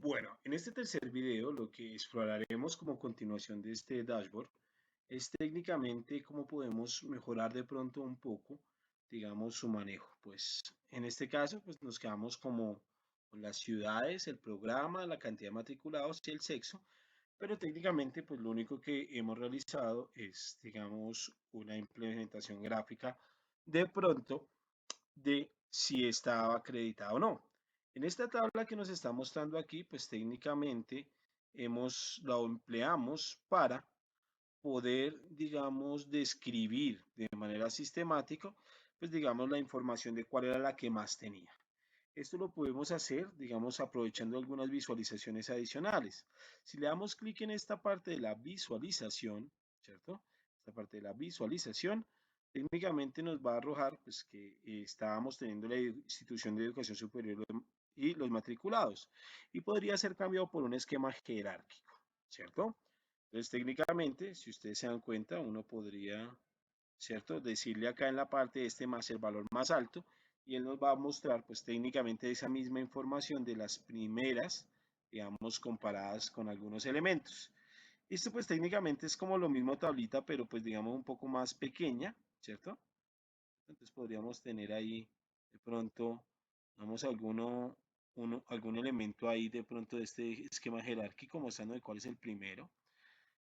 Bueno, en este tercer video lo que exploraremos como continuación de este dashboard es técnicamente cómo podemos mejorar de pronto un poco, digamos, su manejo. Pues en este caso, pues nos quedamos como con las ciudades, el programa, la cantidad de matriculados y el sexo, pero técnicamente pues lo único que hemos realizado es, digamos, una implementación gráfica de pronto de si estaba acreditado o no. En esta tabla que nos está mostrando aquí, pues técnicamente la empleamos para poder, digamos, describir de manera sistemática, pues digamos, la información de cuál era la que más tenía. Esto lo podemos hacer, digamos, aprovechando algunas visualizaciones adicionales. Si le damos clic en esta parte de la visualización, ¿cierto? Esta parte de la visualización, técnicamente nos va a arrojar pues, que estábamos teniendo la institución de educación superior y los matriculados. Y podría ser cambiado por un esquema jerárquico, ¿cierto? Entonces, técnicamente, si ustedes se dan cuenta, uno podría, ¿cierto? Decirle acá en la parte este más el valor más alto y él nos va a mostrar pues técnicamente esa misma información de las primeras, digamos, comparadas con algunos elementos. Esto pues técnicamente es como lo mismo tablita, pero pues digamos un poco más pequeña, ¿cierto? Entonces podríamos tener ahí de pronto, vamos, algún elemento ahí de pronto de este esquema jerárquico mostrando de cuál es el primero.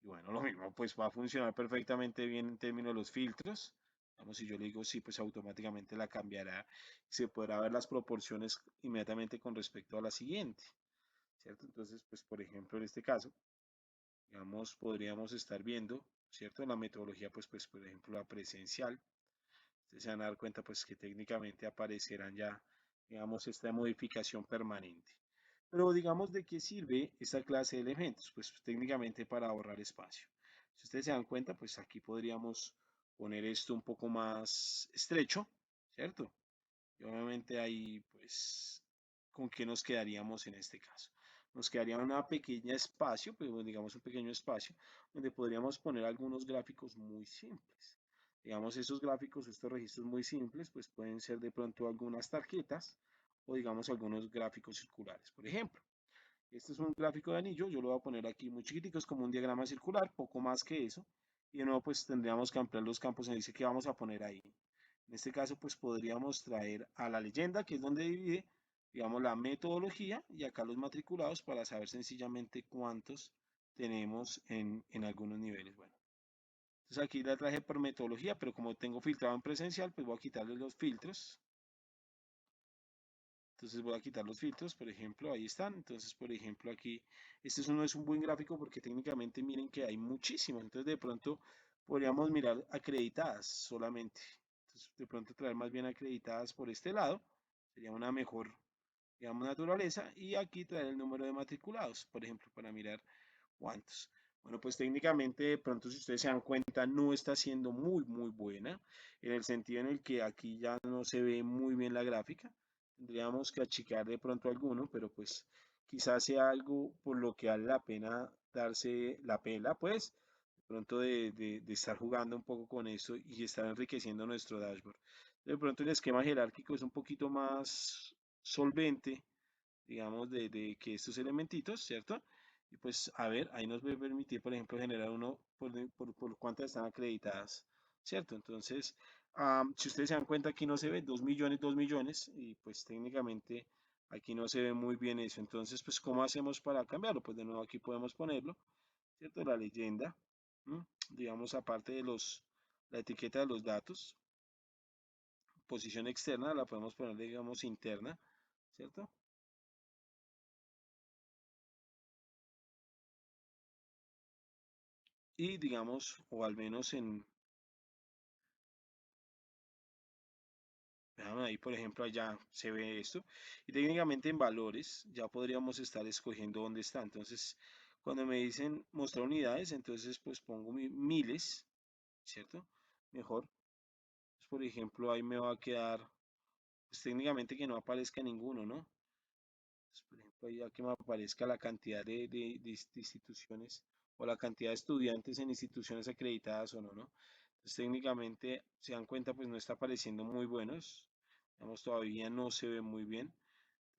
Y bueno, lo mismo, pues va a funcionar perfectamente bien en términos de los filtros. Vamos, si yo le digo sí, pues automáticamente la cambiará. Se podrá ver las proporciones inmediatamente con respecto a la siguiente, ¿cierto? Entonces, pues por ejemplo, en este caso, digamos, podríamos estar viendo, ¿cierto? La metodología, pues por ejemplo, la presencial. Ustedes se van a dar cuenta, pues que técnicamente aparecerán ya, digamos, esta modificación permanente. Pero digamos, ¿de qué sirve esta clase de elementos? Pues técnicamente para ahorrar espacio. Si ustedes se dan cuenta, pues aquí podríamos poner esto un poco más estrecho, ¿cierto? Y obviamente ahí, pues, ¿con qué nos quedaríamos en este caso? Nos quedaría una pequeña espacio, pues digamos un pequeño espacio, donde podríamos poner algunos gráficos muy simples. Digamos, estos gráficos, estos registros muy simples, pues pueden ser de pronto algunas tarjetas o digamos algunos gráficos circulares. Por ejemplo, este es un gráfico de anillo, yo lo voy a poner aquí muy chiquitico, es como un diagrama circular, poco más que eso. Y de nuevo, pues tendríamos que ampliar los campos en dice que vamos a poner ahí. En este caso, pues podríamos traer a la leyenda, que es donde divide, digamos, la metodología, y acá los matriculados para saber sencillamente cuántos tenemos en algunos niveles. Bueno, entonces aquí la traje por metodología, pero como tengo filtrado en presencial, pues voy a quitarle los filtros. Entonces voy a quitar los filtros, por ejemplo, ahí están. Entonces, por ejemplo, aquí, este no es un buen gráfico porque técnicamente miren que hay muchísimos. Entonces, de pronto podríamos mirar acreditadas solamente. Entonces, de pronto traer más bien acreditadas por este lado. Sería una mejor, digamos, naturaleza. Y aquí traer el número de matriculados, por ejemplo, para mirar cuántos. Bueno, pues técnicamente, de pronto, si ustedes se dan cuenta, no está siendo muy buena, en el sentido en el que aquí ya no se ve muy bien la gráfica. Tendríamos que achicar de pronto alguno, pero pues quizás sea algo por lo que vale la pena darse la pela, pues, de pronto de estar jugando un poco con eso y estar enriqueciendo nuestro dashboard. De pronto el esquema jerárquico es un poquito más solvente, digamos, de que estos elementitos, ¿cierto? Y pues, a ver, ahí nos va a permitir, por ejemplo, generar uno por cuántas están acreditadas, ¿cierto? Entonces, si ustedes se dan cuenta, aquí no se ve 2 millones, 2 millones, y pues técnicamente aquí no se ve muy bien eso. Entonces, pues, ¿cómo hacemos para cambiarlo? Pues de nuevo aquí podemos ponerlo, ¿cierto? La leyenda, digamos, aparte de la etiqueta de los datos, posición externa, la podemos poner, digamos, interna, ¿cierto? Y digamos, o al menos ahí por ejemplo, allá se ve esto. Y técnicamente en valores ya podríamos estar escogiendo dónde está. Entonces, cuando me dicen mostrar unidades, entonces pues pongo miles, ¿cierto? Mejor. Pues, por ejemplo, ahí me va a quedar, pues técnicamente que no aparezca ninguno, ¿no? Pues, por ejemplo, ahí ya que me aparezca la cantidad de instituciones o la cantidad de estudiantes en instituciones acreditadas o no, ¿no? Entonces, técnicamente, se dan cuenta, pues no está apareciendo muy buenos. Digamos, todavía no se ve muy bien.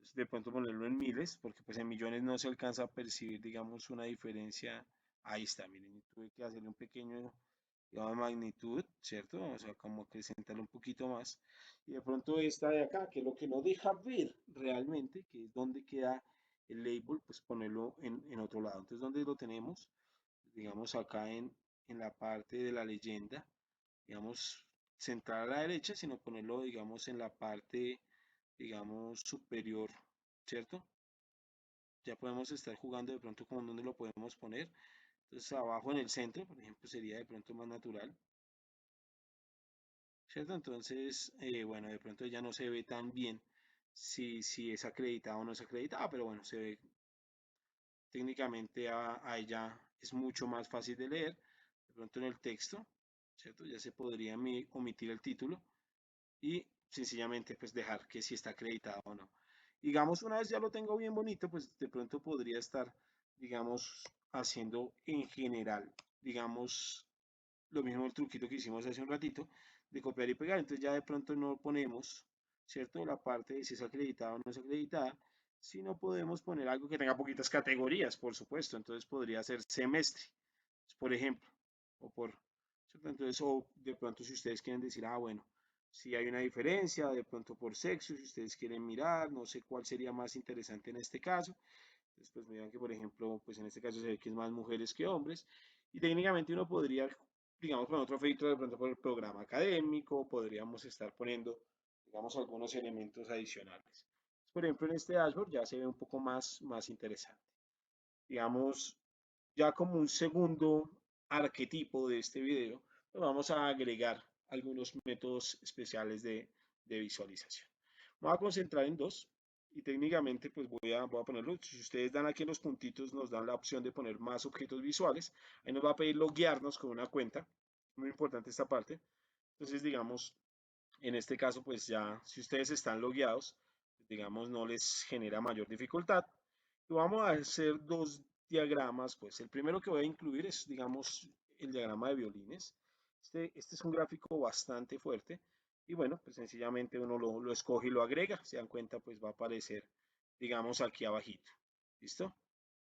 pues, de pronto ponerlo en miles, porque pues en millones no se alcanza a percibir, digamos, una diferencia. Ahí está, miren, tuve que hacerle un pequeño, digamos, magnitud, ¿cierto? O sea, como acrecentarlo un poquito más. Y de pronto esta de acá, que es lo que no deja ver realmente, que es donde queda el label, pues ponerlo en otro lado. Entonces, ¿dónde lo tenemos? Digamos, acá en la parte de la leyenda, digamos, centrar a la derecha, sino ponerlo, digamos, en la parte, digamos, superior, ¿cierto? Ya podemos estar jugando de pronto con dónde lo podemos poner. Entonces, abajo en el centro, por ejemplo, sería de pronto más natural, ¿cierto? Entonces, bueno, de pronto ya no se ve tan bien si es acreditado o no es acreditado, pero bueno, se ve técnicamente a ella es mucho más fácil de leer. De pronto en el texto, ¿cierto? Ya se podría omitir el título y sencillamente pues dejar que si está acreditado o no. Digamos, una vez ya lo tengo bien bonito, pues de pronto podría estar, digamos, haciendo en general, digamos, lo mismo el truquito que hicimos hace un ratito, de copiar y pegar. Entonces ya de pronto no ponemos, ¿cierto? La parte de si es acreditada o no es acreditada, sino podemos poner algo que tenga poquitas categorías, por supuesto. Entonces podría ser semestre, por ejemplo, o por, ¿cierto? Entonces, o de pronto si ustedes quieren decir, ah, bueno, si hay una diferencia, de pronto por sexo, si ustedes quieren mirar, no sé cuál sería más interesante en este caso. Después miran que, por ejemplo, pues en este caso se ve que es más mujeres que hombres. Y técnicamente uno podría, digamos, poner otro filtro de pronto por el programa académico, podríamos estar poniendo, digamos, algunos elementos adicionales. Por ejemplo, en este dashboard ya se ve un poco más interesante. Digamos, ya como un segundo arquetipo de este video, pues vamos a agregar algunos métodos especiales de visualización. Me voy a concentrar en dos y técnicamente pues voy a ponerlo. Si ustedes dan aquí en los puntitos nos dan la opción de poner más objetos visuales. Ahí nos va a pedir loguearnos con una cuenta. Muy importante esta parte. Entonces digamos, en este caso pues ya si ustedes están logueados, digamos no les genera mayor dificultad. Y vamos a hacer dos diagramas, pues el primero que voy a incluir es, digamos, el diagrama de violines. Este es un gráfico bastante fuerte y bueno, pues sencillamente uno lo escoge y lo agrega. Se dan cuenta, pues va a aparecer, digamos, aquí abajito. ¿Listo?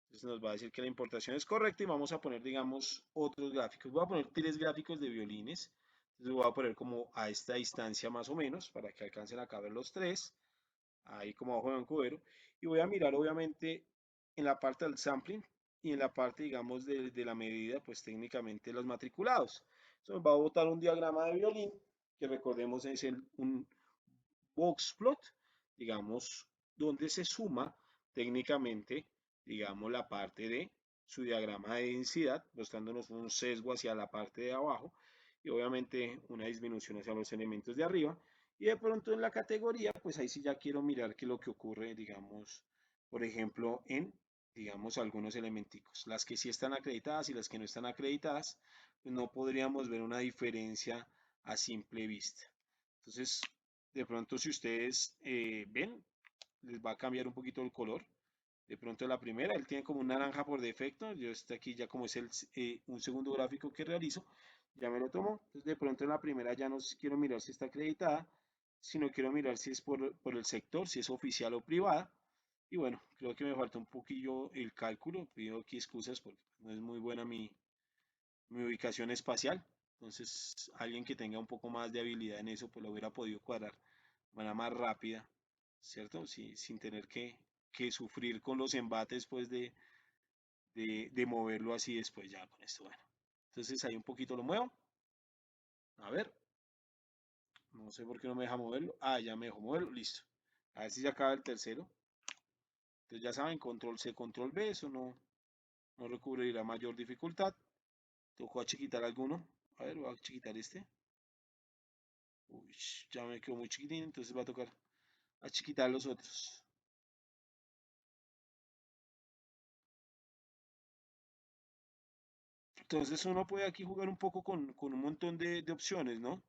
Entonces nos va a decir que la importación es correcta y vamos a poner, digamos, otros gráficos. Voy a poner tres gráficos de violines. Entonces voy a poner como a esta distancia más o menos para que alcancen a caber los tres ahí como abajo de Vancouver, y voy a mirar obviamente en la parte del sampling y en la parte, digamos, de la medida, pues técnicamente los matriculados. Entonces va a botar un diagrama de violín, que recordemos es un box plot, digamos, donde se suma técnicamente, digamos, la parte de su diagrama de densidad, mostrándonos un sesgo hacia la parte de abajo y obviamente una disminución hacia los elementos de arriba. Y de pronto en la categoría, pues ahí sí ya quiero mirar qué es lo que ocurre, digamos, por ejemplo, en, digamos, algunos elementicos. Las que sí están acreditadas y las que no están acreditadas, pues no podríamos ver una diferencia a simple vista. Entonces, de pronto si ustedes ven, les va a cambiar un poquito el color. De pronto la primera, él tiene como un naranja por defecto. Yo este aquí ya como es un segundo gráfico que realizo, ya me lo tomo. Entonces de pronto en la primera ya no quiero mirar si está acreditada, sino quiero mirar si es por el sector, si es oficial o privada. Y bueno, creo que me falta un poquillo el cálculo. Pido aquí excusas porque no es muy buena mi ubicación espacial. Entonces, alguien que tenga un poco más de habilidad en eso, pues lo hubiera podido cuadrar de manera más rápida, ¿cierto? Sin tener que sufrir con los embates, pues, de moverlo así después ya con esto. Bueno, entonces ahí un poquito lo muevo. A ver, no sé por qué no me deja moverlo. Ah, ya me dejó moverlo, listo. A ver si ya acaba el tercero. Entonces ya saben, control C, control V, eso no recubrirá mayor dificultad. Tocó achiquitar alguno. A ver, voy a achiquitar este. Uy, ya me quedó muy chiquitín, entonces va a tocar achiquitar los otros. Entonces uno puede aquí jugar un poco con un montón de opciones, ¿no?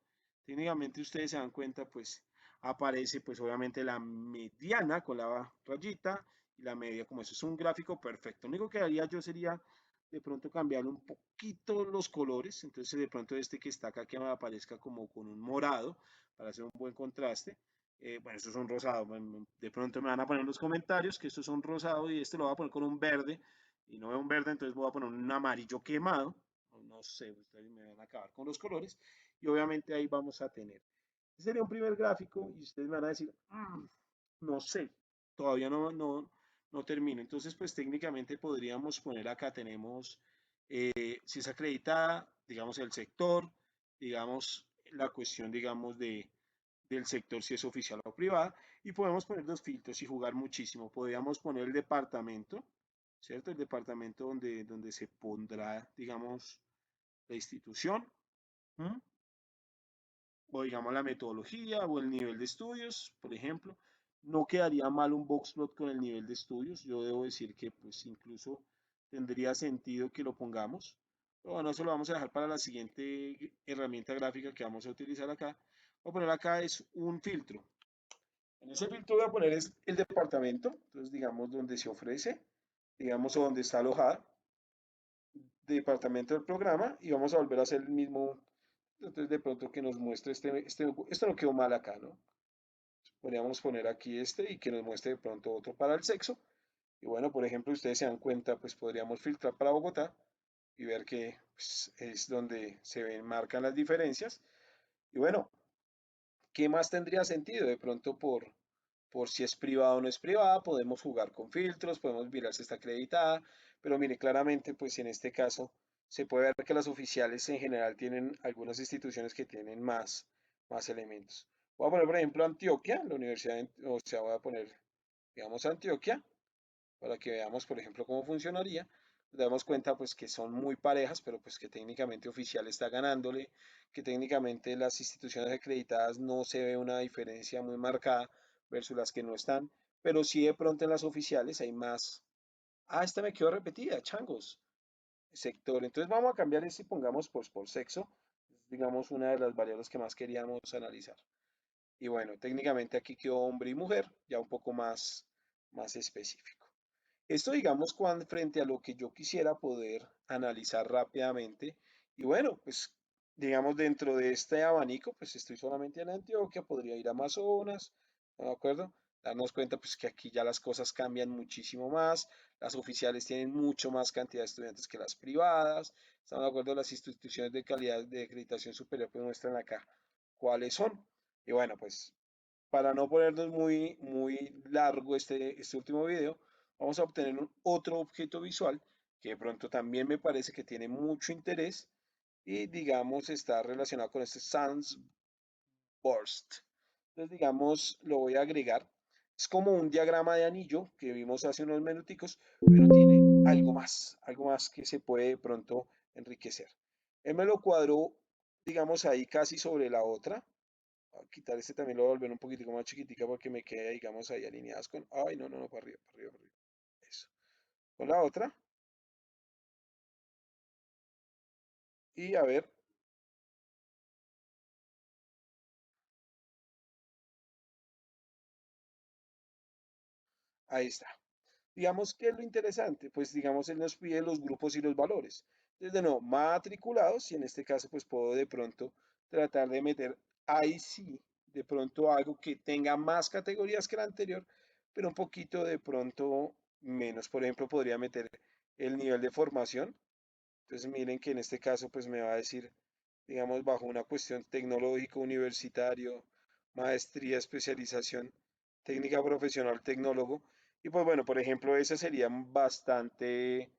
Técnicamente ustedes se dan cuenta, pues aparece pues obviamente la mediana con la rayita y la media, como eso es un gráfico perfecto. Lo único que haría yo sería de pronto cambiarle un poquito los colores, entonces de pronto este que está acá que me aparezca como con un morado para hacer un buen contraste. Bueno, estos son rosados. Bueno, de pronto me van a poner en los comentarios que estos son rosados y este lo voy a poner con un verde y no veo un verde, entonces voy a poner un amarillo quemado. No sé, ustedes me van a acabar con los colores y obviamente ahí vamos a tener. Este sería un primer gráfico y ustedes me van a decir, no sé, todavía no termino. Entonces, pues técnicamente podríamos poner acá, tenemos si es acreditada, digamos el sector, digamos la cuestión, digamos, del sector si es oficial o privada, y podemos poner los filtros y jugar muchísimo. Podríamos poner el departamento, ¿cierto? El departamento donde se pondrá, digamos, la institución, ¿m? O digamos la metodología o el nivel de estudios, por ejemplo. No quedaría mal un boxplot con el nivel de estudios. Yo debo decir que pues incluso tendría sentido que lo pongamos. Pero bueno, eso lo vamos a dejar para la siguiente herramienta gráfica que vamos a utilizar acá. Voy a poner acá es un filtro. En ese filtro voy a poner es el departamento, entonces digamos donde se ofrece, digamos o donde está alojada, departamento del programa y vamos a volver a hacer el mismo, entonces de pronto que nos muestre esto no quedó mal acá, ¿no? Podríamos poner aquí este y que nos muestre de pronto otro para el sexo. Y bueno, por ejemplo, ustedes se dan cuenta, pues podríamos filtrar para Bogotá y ver que pues, es donde se ven, marcan las diferencias. Y bueno, ¿qué más tendría sentido? De pronto por si es privada o no es privada, podemos jugar con filtros, podemos mirar si está acreditada, pero mire, claramente, pues en este caso se puede ver que las oficiales en general tienen algunas instituciones que tienen más elementos. Voy a poner, por ejemplo, Antioquia, la universidad, o sea, voy a poner, digamos, Antioquia, para que veamos, por ejemplo, cómo funcionaría. Nos damos cuenta, pues, que son muy parejas, pero pues que técnicamente oficial está ganándole, que técnicamente las instituciones acreditadas no se ve una diferencia muy marcada versus las que no están, pero sí de pronto en las oficiales hay más. Ah, esta me quedó repetida, changos. Sector. Entonces vamos a cambiar este y pongamos pues por sexo, digamos una de las variables que más queríamos analizar. Y bueno, técnicamente aquí quedó hombre y mujer, ya un poco más específico. Esto, digamos, cuando, frente a lo que yo quisiera poder analizar rápidamente. Y bueno, pues, digamos, dentro de este abanico, pues estoy solamente en Antioquia, podría ir a Amazonas, ¿no? ¿De acuerdo? Darnos cuenta, pues, que aquí ya las cosas cambian muchísimo más. Las oficiales tienen mucho más cantidad de estudiantes que las privadas. Estamos de acuerdo, las instituciones de calidad de acreditación superior, pues muestran acá cuáles son. Y bueno, pues, para no ponernos muy largo este último video, vamos a obtener otro objeto visual que de pronto también me parece que tiene mucho interés y digamos está relacionado con este Sans Burst. Entonces digamos lo voy a agregar. Es como un diagrama de anillo que vimos hace unos minuticos, pero tiene algo más que se puede de pronto enriquecer. Él me lo cuadró, digamos ahí casi sobre la otra. Voy a quitar este también, lo voy a volver un poquitico más chiquitica para que me quede, digamos, ahí alineadas con. Ay, no, para arriba, para arriba, para arriba. Eso. Con la otra. Y a ver, ahí está. Digamos, ¿qué es lo interesante? Pues, digamos, él nos pide los grupos y los valores. Desde no, matriculados, y en este caso, pues puedo de pronto tratar de meter ahí sí, de pronto algo que tenga más categorías que la anterior, pero un poquito de pronto menos. Por ejemplo, podría meter el nivel de formación. Entonces miren que en este caso pues me va a decir, digamos, bajo una cuestión tecnológico universitario, maestría, especialización, técnica profesional, tecnólogo. Y pues bueno, por ejemplo, esa sería bastante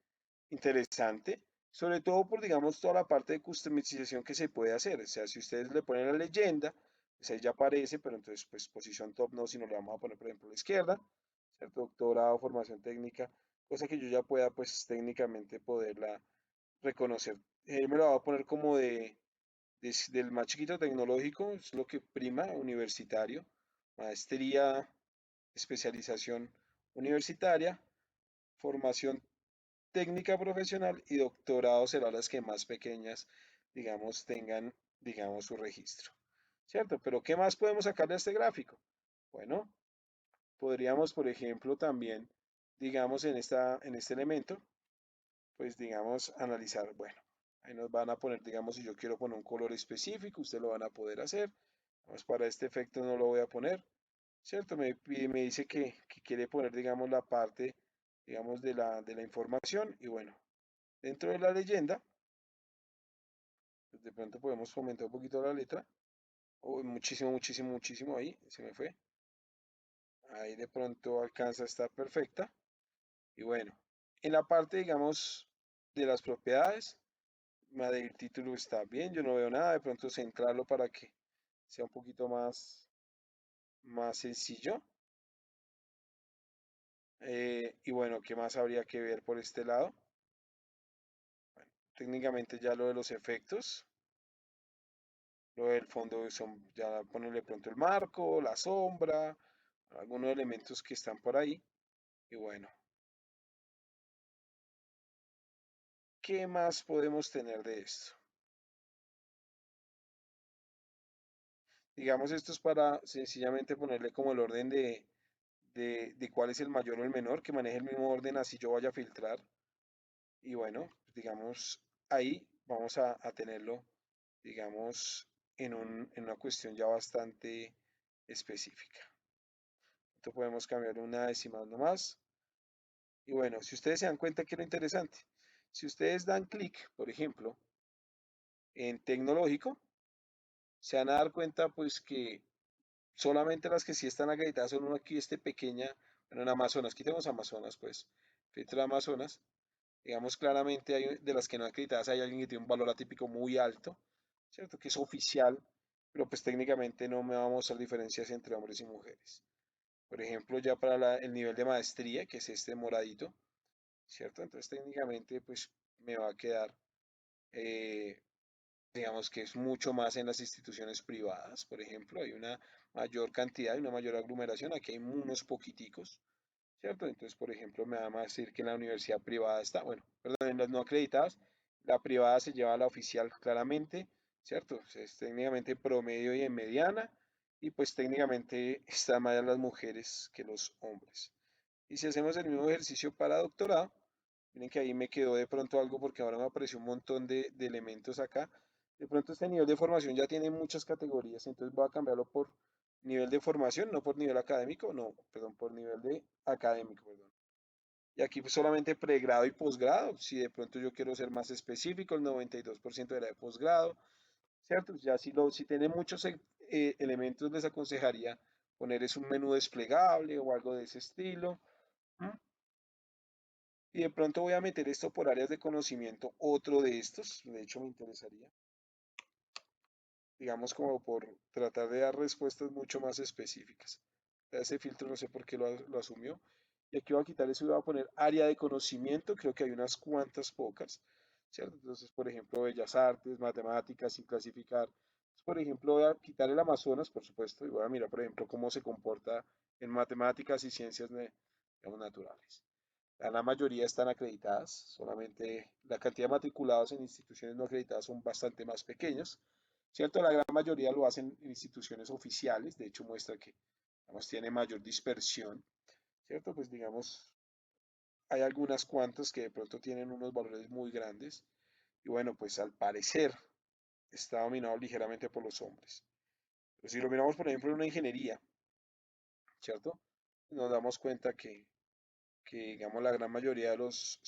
interesante, sobre todo por, digamos, toda la parte de customización que se puede hacer. O sea, si ustedes le ponen la leyenda, pues ahí ya aparece, pero entonces pues posición top no, sino le vamos a poner, por ejemplo, a la izquierda, ¿cierto? Doctorado, formación técnica, cosa que yo ya pueda pues técnicamente poderla reconocer. Me lo va a poner como del más chiquito tecnológico, es lo que prima, universitario, maestría, especialización universitaria, formación técnica profesional y doctorado serán las que más pequeñas, digamos, tengan, digamos, su registro. ¿Cierto? Pero ¿qué más podemos sacar de este gráfico? Bueno, podríamos, por ejemplo, también, digamos, en este elemento, pues digamos, analizar, bueno, ahí nos van a poner, digamos, si yo quiero poner un color específico, ustedes lo van a poder hacer. Vamos, para este efecto no lo voy a poner. ¿cierto? Me dice que quiere poner, digamos, la parte, digamos, de la información y bueno, dentro de la leyenda, pues de pronto podemos fomentar un poquito la letra. Oh, muchísimo, muchísimo, muchísimo ahí, se me fue. Ahí de pronto alcanza a estar perfecta. Y bueno, en la parte, digamos, de las propiedades, el título está bien, yo no veo nada, de pronto centrarlo para que sea un poquito más sencillo. Y bueno, ¿qué más habría que ver por este lado? Bueno, técnicamente ya lo de los efectos, lo del fondo son, ya ponerle pronto el marco, la sombra, algunos elementos que están por ahí. Y bueno, ¿qué más podemos tener de esto? Digamos, esto es para sencillamente ponerle como el orden de cuál es el mayor o el menor, que maneje el mismo orden, así yo vaya a filtrar. Y bueno, digamos, ahí vamos a tenerlo, digamos, en una cuestión ya bastante específica. Entonces podemos cambiar una decimal nomás. Y bueno, si ustedes se dan cuenta que lo interesante, si ustedes dan clic, por ejemplo, en tecnológico, se van a dar cuenta pues que solamente las que sí están acreditadas son una aquí, pequeña, bueno, en Amazonas, quitemos Amazonas, pues, filtro de Amazonas, digamos claramente hay de las que no acreditadas hay alguien que tiene un valor atípico muy alto, ¿cierto? Que es oficial, pero pues técnicamente no me va a mostrar diferencias entre hombres y mujeres. Por ejemplo, ya para el nivel de maestría, que es este moradito, ¿cierto? Entonces técnicamente pues me va a quedar, eh, digamos que es mucho más en las instituciones privadas, por ejemplo, hay una mayor cantidad y una mayor aglomeración, aquí hay unos poquiticos, ¿cierto? Entonces, por ejemplo, me va a decir que en la universidad privada está, bueno, perdón, en las no acreditadas, la privada se lleva a la oficial claramente, ¿cierto? O sea, es técnicamente promedio y en mediana, y pues técnicamente están más las mujeres que los hombres. Y si hacemos el mismo ejercicio para doctorado, miren que ahí me quedó de pronto algo porque ahora me apareció un montón de elementos acá. De pronto este nivel de formación ya tiene muchas categorías, entonces voy a cambiarlo por nivel de formación, no por nivel académico, no, perdón, por nivel de académico, perdón. Y aquí pues solamente pregrado y posgrado, si de pronto yo quiero ser más específico, el 92% era de posgrado, ¿cierto? Ya si tiene muchos elementos les aconsejaría poner es un menú desplegable o algo de ese estilo. ¿M? Y de pronto voy a meter esto por áreas de conocimiento, otro de estos, de hecho me interesaría, digamos como por tratar de dar respuestas mucho más específicas. Ese filtro no sé por qué lo asumió. Y aquí voy a quitar eso y voy a poner área de conocimiento, creo que hay unas cuantas pocas, ¿cierto? Entonces, por ejemplo, bellas artes, matemáticas, sin clasificar. Entonces, por ejemplo, voy a quitar el Amazonas, por supuesto, y voy a mirar, por ejemplo, cómo se comporta en matemáticas y ciencias, digamos, naturales. La mayoría están acreditadas, solamente la cantidad de matriculados en instituciones no acreditadas son bastante más pequeños, ¿cierto? La gran mayoría lo hacen en instituciones oficiales, de hecho muestra que, digamos, tiene mayor dispersión, ¿cierto? Pues digamos, hay algunas cuantas que de pronto tienen unos valores muy grandes y bueno, pues al parecer está dominado ligeramente por los hombres. Pero si lo miramos, por ejemplo, en una ingeniería, ¿cierto? Nos damos cuenta que digamos la gran mayoría de las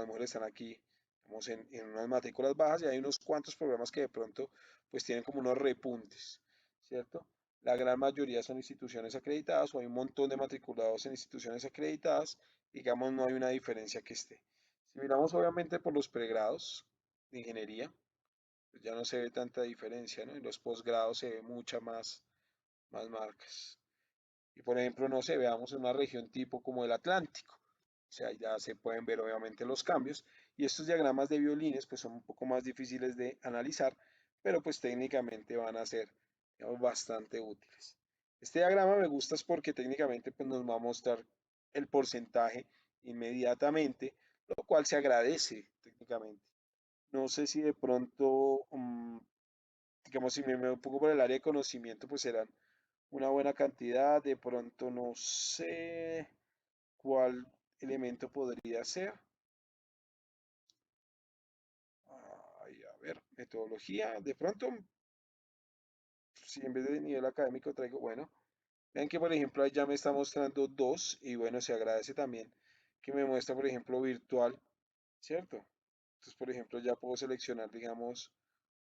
mujeres están aquí, digamos, en unas matrículas bajas y hay unos cuantos programas que de pronto pues tienen como unos repuntes, ¿cierto? La gran mayoría son instituciones acreditadas o hay un montón de matriculados en instituciones acreditadas, digamos, no hay una diferencia que esté. Si miramos obviamente por los pregrados de ingeniería, pues ya no se ve tanta diferencia, ¿no? En los posgrados se ve mucha más marcas. Y por ejemplo, no sé, veamos en una región tipo como el Atlántico. O sea, ya se pueden ver obviamente los cambios. Y estos diagramas de violines pues son un poco más difíciles de analizar, pero pues técnicamente van a ser, digamos, bastante útiles. Este diagrama me gusta es porque técnicamente pues nos va a mostrar el porcentaje inmediatamente, lo cual se agradece técnicamente. No sé si de pronto, digamos, si me un poco por el área de conocimiento, pues serán una buena cantidad, de pronto no sé cuál elemento podría ser. Ay, a ver, metodología, de pronto, si en vez de nivel académico traigo, bueno, Vean que por ejemplo ahí ya me está mostrando dos y bueno, se agradece también que me muestra por ejemplo virtual, ¿cierto? Entonces por ejemplo ya puedo seleccionar digamos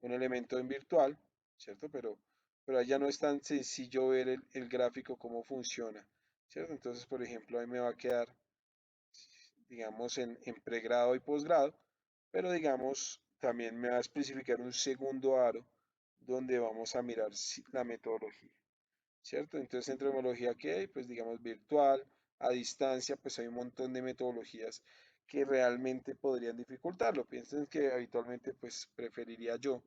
un elemento en virtual, ¿cierto? Pero ahí ya no es tan sencillo ver el gráfico cómo funciona, ¿cierto? Entonces por ejemplo ahí me va a quedar digamos en pregrado y posgrado, pero digamos también me va a especificar un segundo aro donde vamos a mirar la metodología. ¿Cierto? Entonces, en tecnología que hay, pues digamos virtual, a distancia, pues hay un montón de metodologías que realmente podrían dificultarlo. Piensen que habitualmente, pues preferiría yo,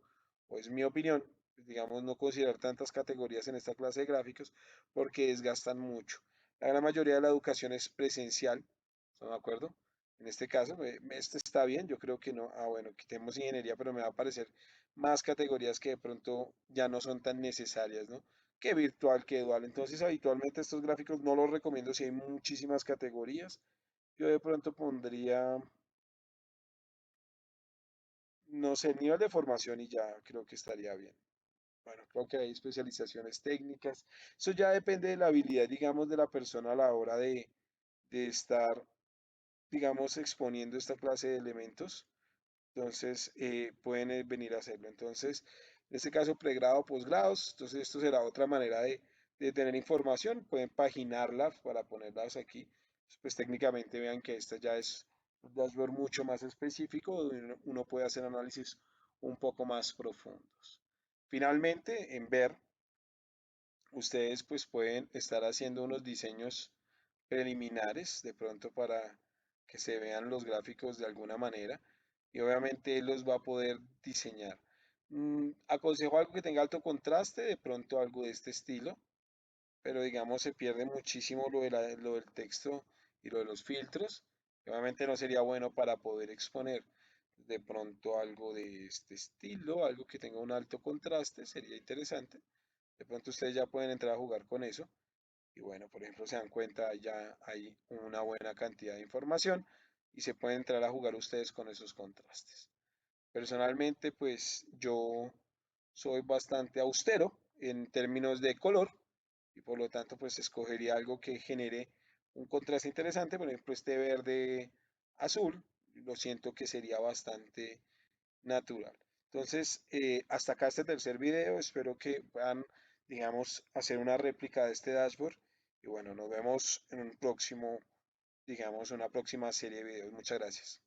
o es mi opinión, pues, digamos, no considerar tantas categorías en esta clase de gráficos porque desgastan mucho. La gran mayoría de la educación es presencial, ¿están de acuerdo? En este caso, este está bien, yo creo que no. Ah, bueno, quitemos ingeniería, pero me va a aparecer más categorías que de pronto ya no son tan necesarias, ¿no? Que virtual, que dual. Entonces, habitualmente estos gráficos no los recomiendo si hay muchísimas categorías. Yo de pronto pondría, no sé, nivel de formación y ya creo que estaría bien. Bueno, creo que hay especializaciones técnicas. Eso ya depende de la habilidad, digamos, de la persona a la hora de estar, digamos, exponiendo esta clase de elementos. Entonces, pueden venir a hacerlo. Entonces, en este caso, pregrado, posgrados. Entonces, esto será otra manera de tener información. Pueden paginarlas para ponerlas aquí. Pues técnicamente vean que esta ya es un dashboard mucho más específico, donde uno puede hacer análisis un poco más profundos. Finalmente, en ver, ustedes pues pueden estar haciendo unos diseños preliminares de pronto para que se vean los gráficos de alguna manera y obviamente él los va a poder diseñar. Aconsejo algo que tenga alto contraste, de pronto algo de este estilo, pero digamos se pierde muchísimo lo del texto y lo de los filtros. Obviamente no sería bueno para poder exponer de pronto algo de este estilo, algo que tenga un alto contraste, sería interesante. De pronto ustedes ya pueden entrar a jugar con eso. Y bueno, por ejemplo, se dan cuenta, ya hay una buena cantidad de información y se pueden entrar a jugar ustedes con esos contrastes. Personalmente, pues yo soy bastante austero en términos de color y por lo tanto, pues escogería algo que genere un contraste interesante. Por ejemplo, este verde azul, lo siento que sería bastante natural. Entonces, hasta acá este tercer video. Espero que puedan, digamos, hacer una réplica de este dashboard. Y bueno, nos vemos en un próximo, digamos, una próxima serie de videos. Muchas gracias.